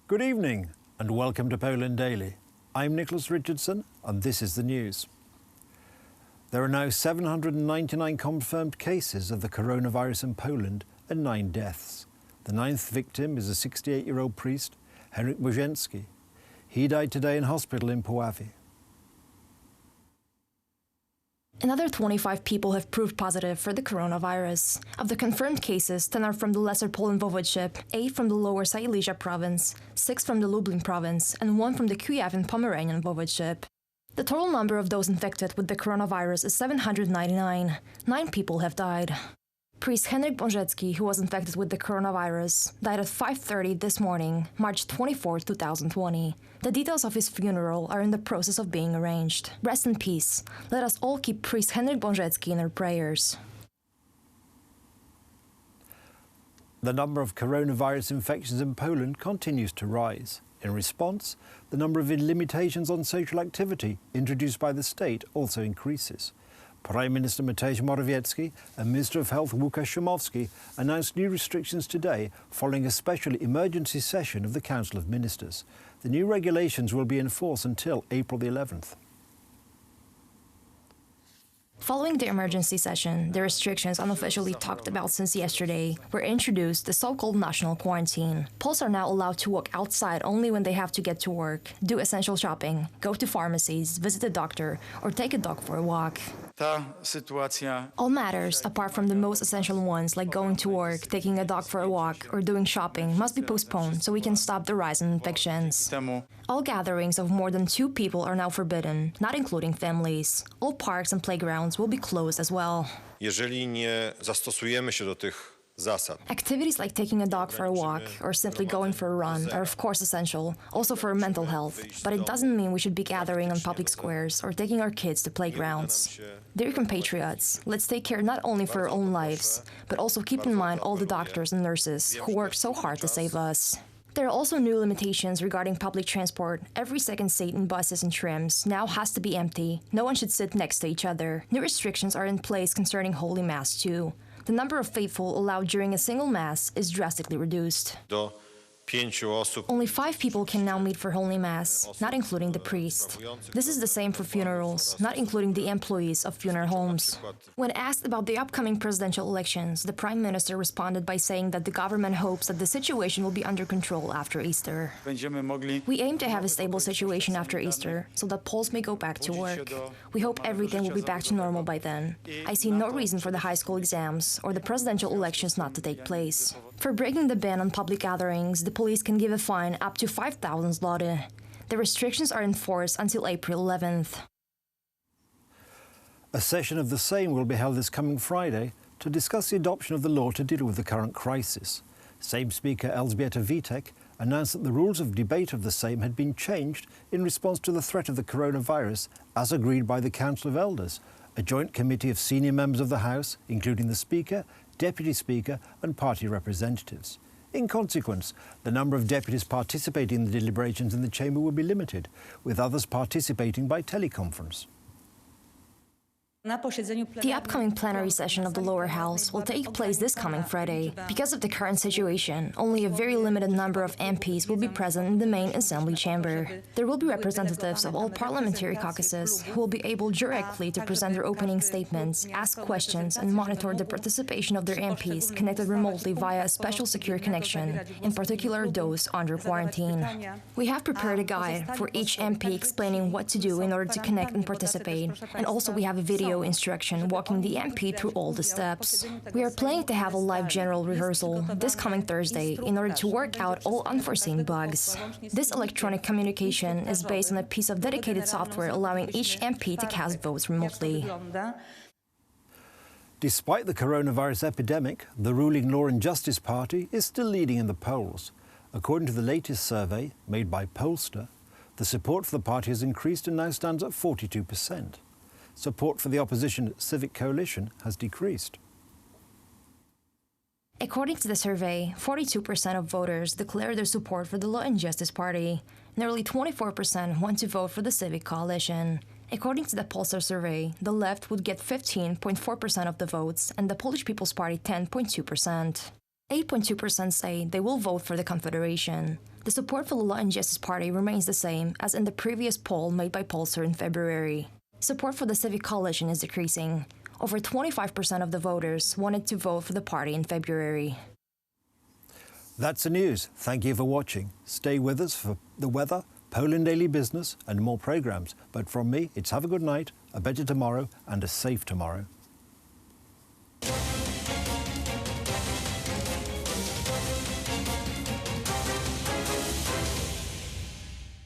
Good evening and welcome to Poland Daily. I'm Nicholas Richardson and this is the news. There are now 799 confirmed cases of the coronavirus in Poland and 9 deaths. The 9th victim is a 68-year-old priest, Henryk Bożeński. He died today in hospital in Puławy. Another 25 people have proved positive for the coronavirus. Of the confirmed cases, 10 are from the Lesser Poland Voivodeship, 8 from the Lower Silesia province, 6 from the Lublin province, and 1 from the Kuyawian-Pomeranian Voivodeship. The total number of those infected with the coronavirus is 799. 9 people have died. Priest Henryk Bożeński, who was infected with the coronavirus, died at 5:30 this morning, March 24, 2020. The details of his funeral are in the process of being arranged. Rest in peace. Let us all keep Priest Henryk Bożeński in our prayers. The number of coronavirus infections in Poland continues to rise. In response, the number of limitations on social activity introduced by the state also increases. Prime Minister Mateusz Morawiecki and Minister of Health Łukasz Szumowski announced new restrictions today following a special emergency session of the Council of Ministers. The new regulations will be in force until April the 11th. Following the emergency session, the restrictions unofficially talked about since yesterday were introduced, the so-called national quarantine. Poles are now allowed to walk outside only when they have to get to work, do essential shopping, go to pharmacies, visit a doctor, or take a dog for a walk. All matters, apart from the most essential ones like going to work, taking a dog for a walk, or doing shopping, must be postponed so we can stop the rise in infections. All gatherings of more than 2 people are now forbidden, not including families. All parks and playgrounds will be closed as well. Jeżeli nie zastosujemy się do tych zasad. Activities like taking a dog for a walk or simply going for a run are of course essential, also for mental health, but it doesn't mean we should be gathering on public squares or taking our kids to playgrounds. Dear compatriots, let's take care not only for our own lives, but also keep in mind all the doctors and nurses who work so hard to save us. There are also new limitations regarding public transport. Every second seat in buses and trams now has to be empty. No one should sit next to each other. New restrictions are in place concerning Holy Mass too. The number of faithful allowed during a single Mass is drastically reduced. Only 5 people can now meet for Holy Mass, not including the priest. This is the same for funerals, not including the employees of funeral homes. When asked about the upcoming presidential elections, the Prime Minister responded by saying that the government hopes that the situation will be under control after Easter. We aim to have a stable situation after Easter, so that Poles may go back to work. We hope everything will be back to normal by then. I see no reason for the high school exams or the presidential elections not to take place. For breaking the ban on public gatherings, the police can give a fine up to 5,000 zloty. The restrictions are in force until April 11th. A session of the Sejm will be held this coming Friday to discuss the adoption of the law to deal with the current crisis. Sejm Speaker Elżbieta Witek announced that the rules of debate of the Sejm had been changed in response to the threat of the coronavirus, as agreed by the Council of Elders, a joint committee of senior members of the House, including the Speaker, Deputy Speaker and party representatives. In consequence, the number of deputies participating in the deliberations in the chamber will be limited, with others participating by teleconference. The upcoming plenary session of the lower house will take place this coming Friday. Because of the current situation, only a very limited number of MPs will be present in the main assembly chamber. There will be representatives of all parliamentary caucuses who will be able directly to present their opening statements, ask questions and monitor the participation of their MPs connected remotely via a special secure connection, in particular those under quarantine. We have prepared a guide for each MP explaining what to do in order to connect and participate, and also we have a video instruction walking the MP through all the steps. We are planning to have a live general rehearsal this coming Thursday in order to work out all unforeseen bugs. This electronic communication is based on a piece of dedicated software allowing each MP to cast votes remotely. Despite the coronavirus epidemic, the ruling Law and Justice Party is still leading in the polls. According to the latest survey made by Pollster, the support for the party has increased and now stands at 42%. Support for the opposition Civic Coalition has decreased. According to the survey, 42% of voters declare their support for the Law and Justice Party. Nearly 24% want to vote for the Civic Coalition. According to the Pollster survey, the left would get 15.4% of the votes and the Polish People's Party 10.2%. 8.2% say they will vote for the Confederation. The support for the Law and Justice Party remains the same as in the previous poll made by Pollster in February. Support for the Civic Coalition is decreasing. Over 25% of the voters wanted to vote for the party in February. That's the news. Thank you for watching. Stay with us for the weather, Poland Daily Business and more programmes. But from me, it's have a good night, a better tomorrow and a safe tomorrow.